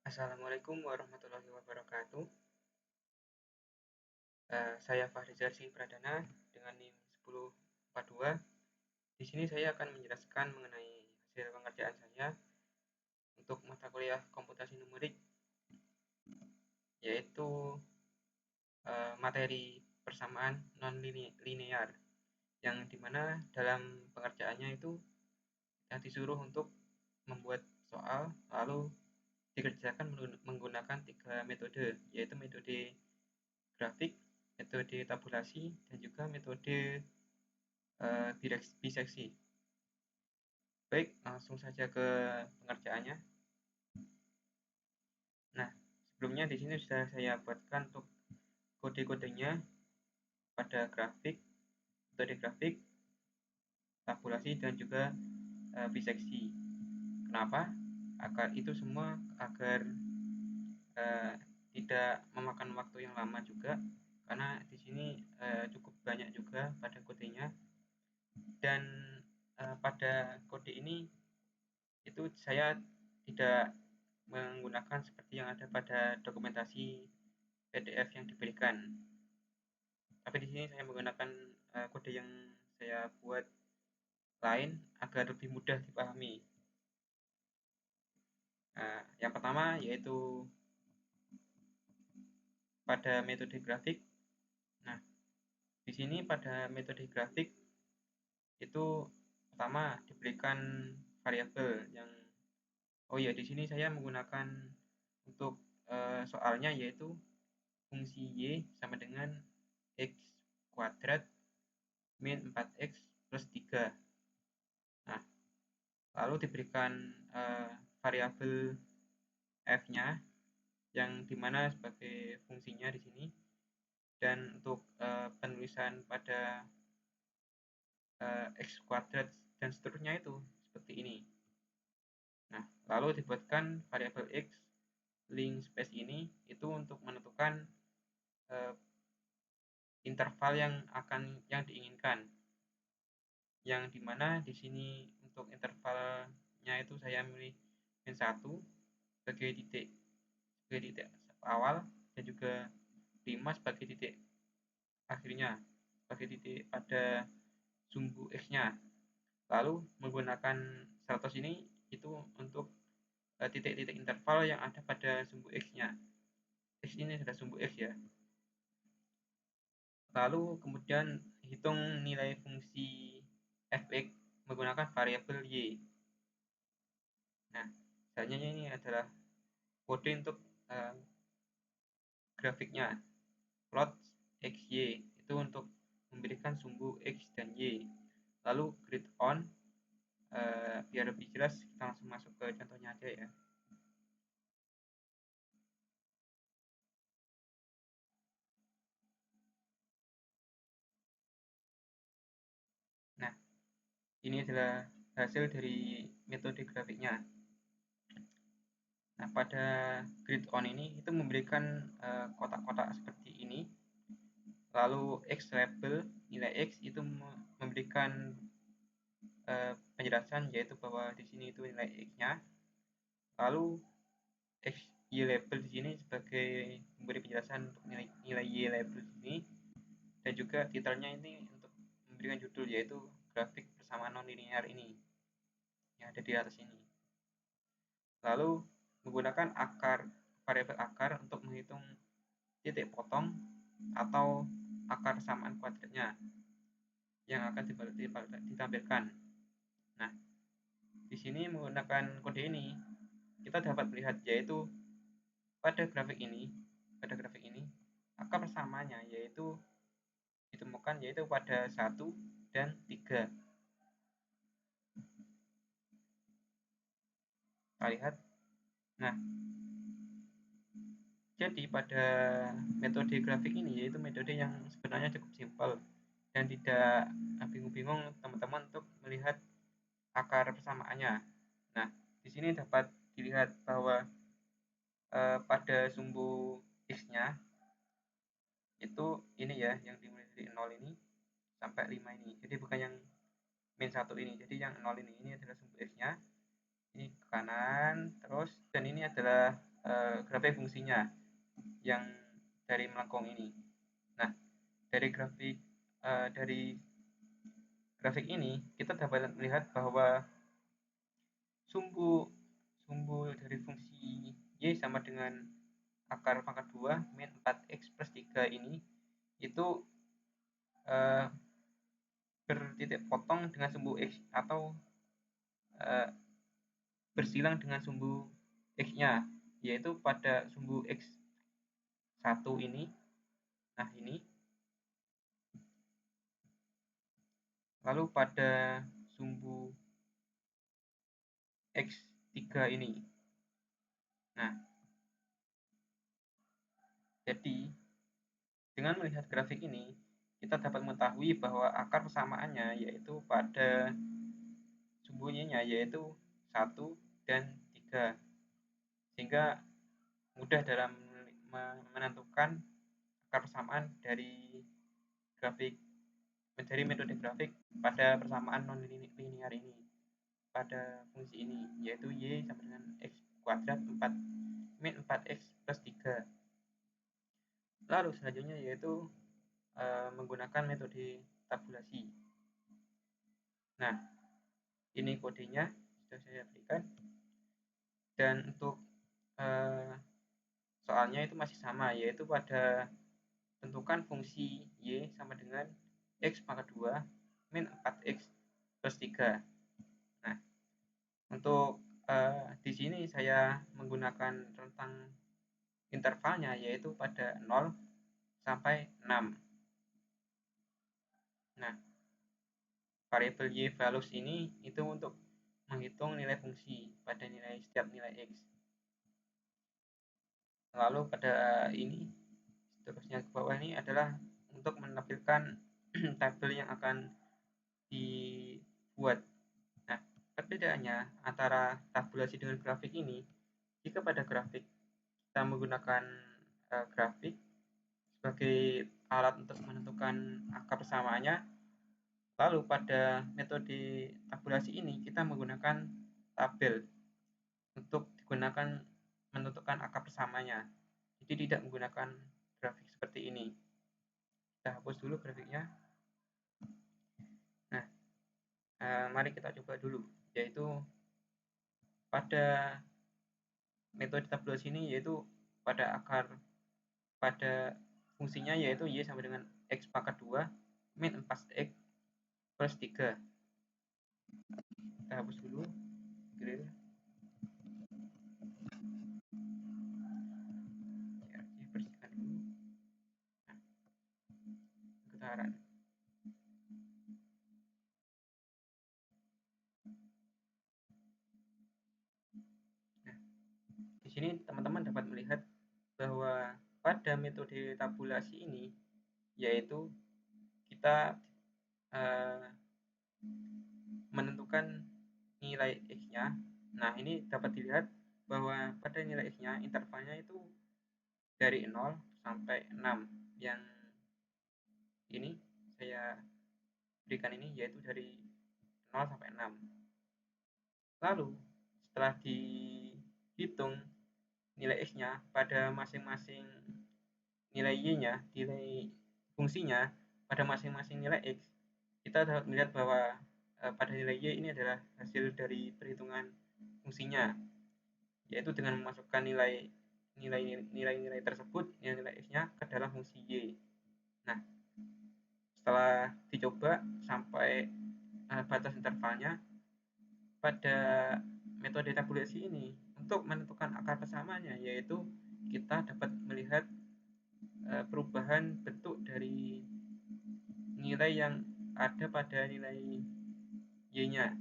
Assalamualaikum warahmatullahi wabarakatuh. Saya Fahrizal Sih Pradana dengan NIM 1042. Di sini saya akan menjelaskan mengenai hasil pengerjaan saya untuk mata kuliah komputasi numerik, yaitu materi persamaan non-linear, yang dimana dalam pengerjaannya itu disuruh untuk membuat soal lalu dikerjakan menggunakan 3 metode, yaitu metode grafik, metode tabulasi, dan juga metode biseksi. Baik, langsung saja ke pengerjaannya. Nah, sebelumnya di sini sudah saya buatkan untuk kode-kodenya pada grafik, metode grafik, tabulasi, dan juga biseksi. Kenapa? Itu semua agar tidak memakan waktu yang lama juga, karena di sini cukup banyak juga pada kodenya. Dan pada kode ini itu saya tidak menggunakan seperti yang ada pada dokumentasi PDF yang diberikan. Tapi di sini saya menggunakan kode yang saya buat lain agar lebih mudah dipahami. Yang pertama yaitu pada metode grafik. Nah, di sini pada metode grafik itu pertama diberikan variabel yang di sini saya menggunakan untuk soalnya yaitu fungsi y sama dengan x kuadrat min 4x plus 3. Nah, lalu diberikan variabel f-nya yang dimana sebagai fungsinya di sini, dan untuk penulisan pada x kuadrat dan seterusnya itu seperti ini. Nah, lalu dibuatkan variabel x link space ini itu untuk menentukan interval yang diinginkan, yang dimana di sini untuk intervalnya itu saya milih min 1 sebagai titik awal, dan juga 5 sebagai titik akhirnya, sebagai titik pada sumbu x-nya. Lalu menggunakan 100 ini itu untuk titik-titik interval yang ada pada sumbu x-nya. X ini adalah sumbu x ya. Lalu kemudian hitung nilai fungsi fx menggunakan variabel y. Nah, selanjutnya ini adalah kode untuk grafiknya. Plot xy itu untuk memberikan sumbu x dan y. Lalu grid on, biar lebih jelas kita langsung masuk ke contohnya aja ya. Nah, ini adalah hasil dari metode grafiknya. Nah, pada grid on ini itu memberikan kotak-kotak seperti ini. Lalu x label, nilai x itu memberikan penjelasan, yaitu bahwa di sini itu nilai x-nya. Lalu x y label di sini sebagai memberi penjelasan untuk nilai y label di sini, dan juga titelnya ini untuk memberikan judul, yaitu grafik persamaan non-linear ini yang ada di atas ini. Lalu menggunakan variabel akar untuk menghitung titik potong atau akar samaan kuadratnya yang akan ditampilkan. Nah, di sini menggunakan kode ini kita dapat melihat yaitu pada grafik ini akar persamaannya yaitu ditemukan yaitu pada 1 dan 3. Kita lihat. Nah, jadi pada metode grafik ini yaitu metode yang sebenarnya cukup simpel dan tidak bingung-bingung teman-teman untuk melihat akar persamaannya. Nah, di sini dapat dilihat bahwa pada sumbu x-nya itu ini ya, yang dimulai dari 0 ini sampai 5 ini. Jadi bukan yang min 1 ini. Jadi yang 0 ini adalah sumbu x-nya. Ini ke kanan terus, dan ini adalah grafik fungsinya yang dari melengkung ini. Nah, dari grafik ini kita dapat melihat bahwa sumbu sumbu dari fungsi y sama dengan akar pangkat 2 min 4x plus 3 ini itu uh, bertitik potong dengan sumbu x atau uh, bersilang dengan sumbu x-nya, yaitu pada sumbu x1 ini. Nah, ini. Lalu pada sumbu x3 ini. Nah, jadi dengan melihat grafik ini, kita dapat mengetahui bahwa akar persamaannya yaitu pada sumbunya yaitu 1 dan 3. Sehingga mudah dalam menentukan akar persamaan dari metode grafik pada persamaan non linear ini pada fungsi ini, yaitu y sama dengan x kuadrat 4 min 4x plus 3. Lalu selanjutnya yaitu menggunakan metode tabulasi. Nah, ini kodenya sudah saya berikan, dan untuk soalnya itu masih sama, yaitu pada tentukan fungsi y sama dengan x pangkat 2 min 4x plus 3. Nah, untuk di sini saya menggunakan rentang intervalnya yaitu pada 0 sampai 6. Nah, variabel y values ini itu untuk menghitung nilai fungsi pada setiap nilai x. Lalu pada ini seterusnya ke bawah ini adalah untuk menampilkan tabel yang akan dibuat. Nah, perbedaannya antara tabulasi dengan grafik ini, jika pada grafik kita menggunakan grafik sebagai alat untuk menentukan angka persamaannya, lalu pada metode tabulasi ini kita menggunakan tabel untuk digunakan menentukan angka persamanya. Jadi tidak menggunakan grafik seperti ini. Kita hapus dulu grafiknya. Nah, mari kita coba dulu, yaitu pada metode tabulasi ini yaitu pada fungsinya yaitu y sama dengan x pangkat 2 min 4x plus 3. Kita hapus dulu grill. Ya, bersihkan dulu. Nah, getaran. Nah, di sini teman-teman dapat melihat bahwa pada metode tabulasi ini yaitu kita menentukan nilai x-nya. Nah, ini dapat dilihat bahwa pada nilai x-nya intervalnya itu dari 0 sampai 6. Yang ini saya berikan ini yaitu dari 0 sampai 6. Lalu setelah dihitung nilai x-nya pada masing-masing nilai y-nya, nilai fungsinya pada masing-masing nilai x, kita dapat melihat bahwa pada nilai y ini adalah hasil dari perhitungan fungsinya, yaitu dengan memasukkan nilai-nilai tersebut, nilai x-nya ke dalam fungsi y. Nah, setelah dicoba sampai batas intervalnya, pada metode tabulasi ini untuk menentukan akar persamaannya, yaitu kita dapat melihat perubahan bentuk dari nilai yang ada pada nilai y-nya,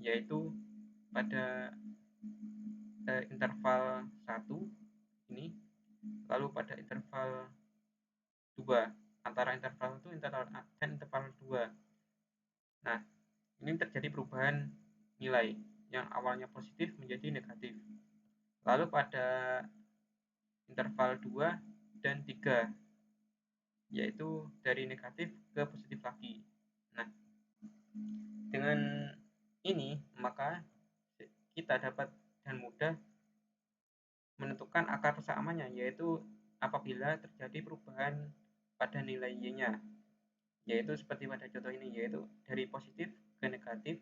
yaitu pada interval 1 ini, lalu pada interval 2, antara interval 1 dan interval 2. Nah, ini terjadi perubahan nilai yang awalnya positif menjadi negatif. Lalu pada interval 2 dan 3, yaitu dari negatif ke positif lagi. Nah, dengan ini maka kita dapat dan mudah menentukan akar persamanya, yaitu apabila terjadi perubahan pada nilai Y-nya, yaitu seperti pada contoh ini, yaitu dari positif ke negatif,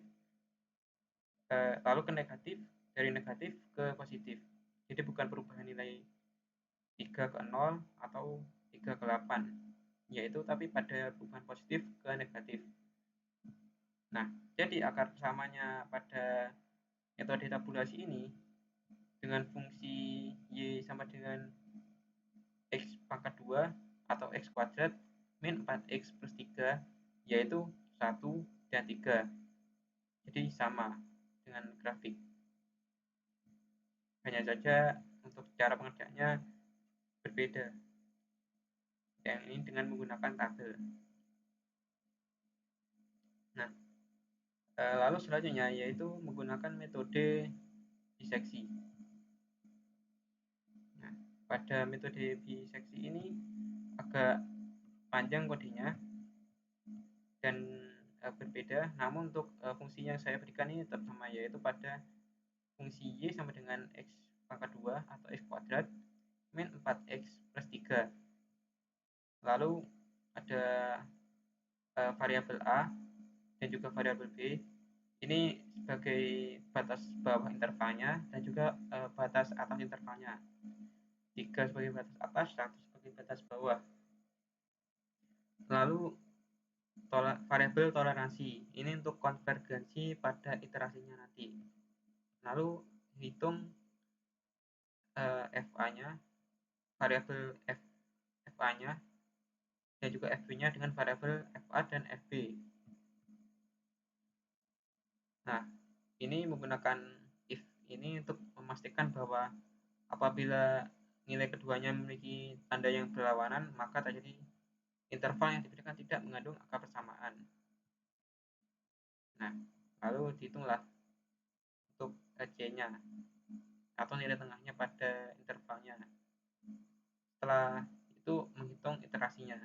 lalu ke negatif, dari negatif ke positif. Jadi bukan perubahan nilai 3 ke 0 atau 3 ke 8, yaitu tapi pada perubahan positif ke negatif. Nah, jadi akar persamanya pada metode tabulasi ini dengan fungsi Y sama dengan X pangkat 2 atau X kuadrat min 4X plus 3, yaitu 1 dan 3. Jadi sama dengan grafik. Hanya saja untuk cara pengerjaannya berbeda. Yang ini dengan menggunakan tabel. Nah, lalu selanjutnya yaitu menggunakan metode biseksi. Nah, pada metode biseksi ini agak panjang kodenya dan berbeda, namun untuk fungsi yang saya berikan ini tetap sama, yaitu pada fungsi Y sama dengan X pangkat 2 atau X kuadrat min 4X plus 3. Lalu ada variabel A dan juga variabel B. Ini sebagai batas bawah intervalnya dan juga batas atas intervalnya. 3 sebagai batas atas, 1 sebagai batas bawah. Lalu variabel toleransi. Ini untuk konvergensi pada iterasinya nanti. Lalu hitung FA-nya, variabel FA-nya dan juga FB-nya dengan variabel FA dan FB. Nah, ini menggunakan if ini untuk memastikan bahwa apabila nilai keduanya memiliki tanda yang berlawanan, maka terjadi interval yang diberikan tidak mengandung angka persamaan. Nah, lalu dihitunglah untuk C-nya atau nilai tengahnya pada intervalnya. Setelah itu menghitung iterasinya.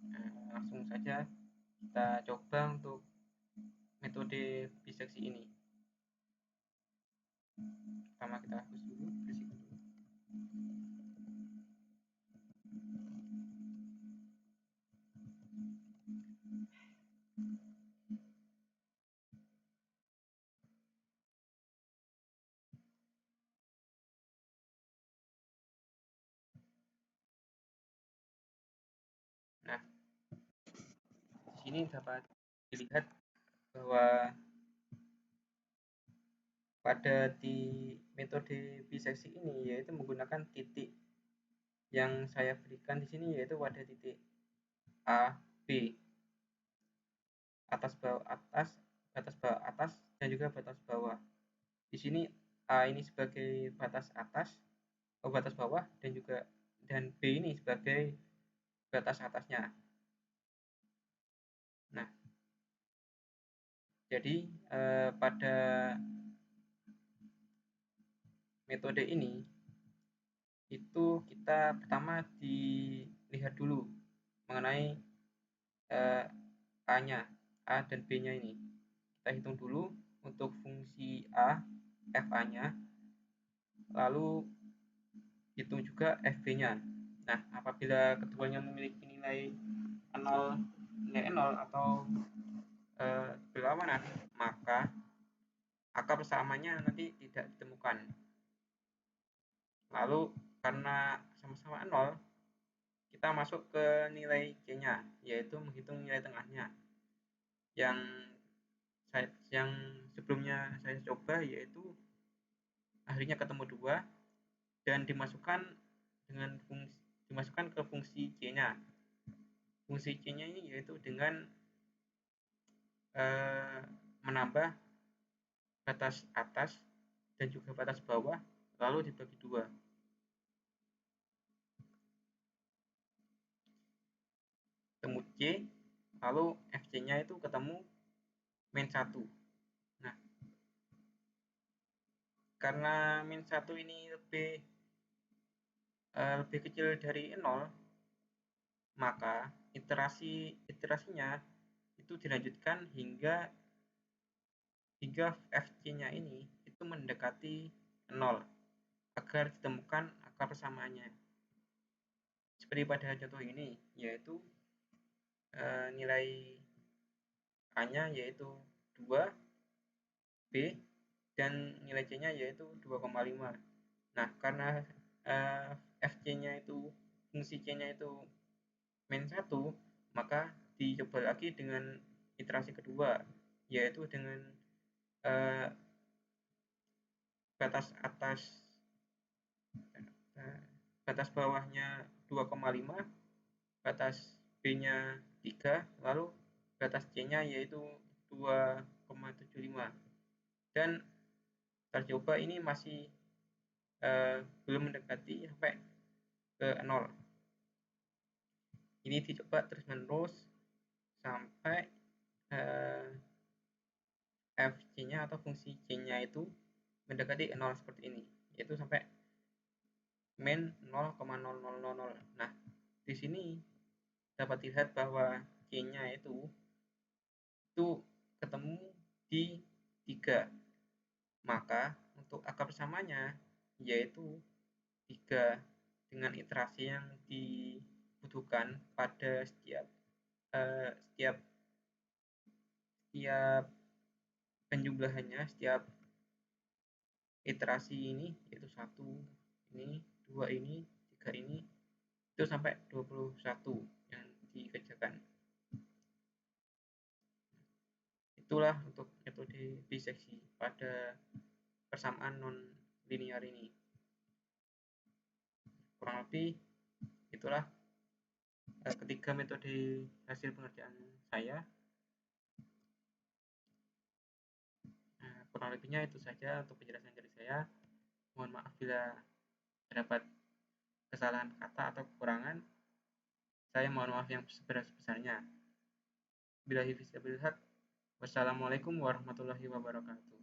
Nah, langsung saja kita coba untuk metode biseksi ini. Pertama kita hapus dulu, bersihkan dulu. Nah, di sini dapat dilihat bahwa pada di metode biseksi ini yaitu menggunakan titik yang saya berikan di sini, yaitu pada titik A, B, atas bawah atas, batas bawah atas dan juga batas bawah. Di sini A ini sebagai batas atas, batas bawah dan B ini sebagai batas atasnya. Nah, jadi pada metode ini itu kita pertama dilihat dulu mengenai A-nya, A dan B-nya ini. Kita hitung dulu untuk fungsi A, FA-nya, lalu hitung juga FB-nya. Nah, apabila keduanya memiliki nilai 0 atau berlawanan, maka angka persamanya nanti tidak ditemukan. Lalu karena sama-sama 0, kita masuk ke nilai C-nya, yaitu menghitung nilai tengahnya. Yang sebelumnya saya coba yaitu akhirnya ketemu 2 dan dimasukkan ke fungsi C-nya. Fungsi C-nya ini yaitu dengan menambah batas atas dan juga batas bawah lalu dibagi 2. Ketemu C, lalu FC-nya itu ketemu min 1. Nah, karena min 1 ini lebih kecil dari 0, maka iterasinya itu dilanjutkan hingga FC-nya ini itu mendekati 0 agar ditemukan akar persamaannya. Seperti pada contoh ini, yaitu nilai A-nya yaitu 2, B, dan nilai C-nya yaitu 2,5. Nah, karena fc-nya itu, fungsi c-nya itu min 1, maka dicoba lagi dengan iterasi kedua, yaitu dengan batas atas batas bawahnya 2,5, batas B-nya 3, lalu batas C-nya yaitu 2,75. Dan tercoba ini masih belum mendekati sampai ke 0. Ini dicoba terus-menerus sampai fc-nya atau fungsi c-nya itu mendekati 0 seperti ini, yaitu sampai min 0,0000. Nah, di sini dapat dilihat bahwa c-nya itu ketemu di 3. Maka untuk akar bersamanya yaitu 3 dengan iterasi yang dibutuhkan pada setiap penjumlahannya, setiap iterasi ini, yaitu 1 ini, 2 ini, 3 ini, itu sampai 21 yang dikerjakan. Itulah untuk metode biseksi pada persamaan non linear ini. Kurang lebih itulah ketiga metode hasil pengerjaan saya. Kurang lebihnya itu saja untuk penjelasan dari saya. Mohon maaf bila terdapat kesalahan kata atau kekurangan. Saya mohon maaf yang sebesar-besarnya. Billahi fisabilillah. Wassalamualaikum warahmatullahi wabarakatuh.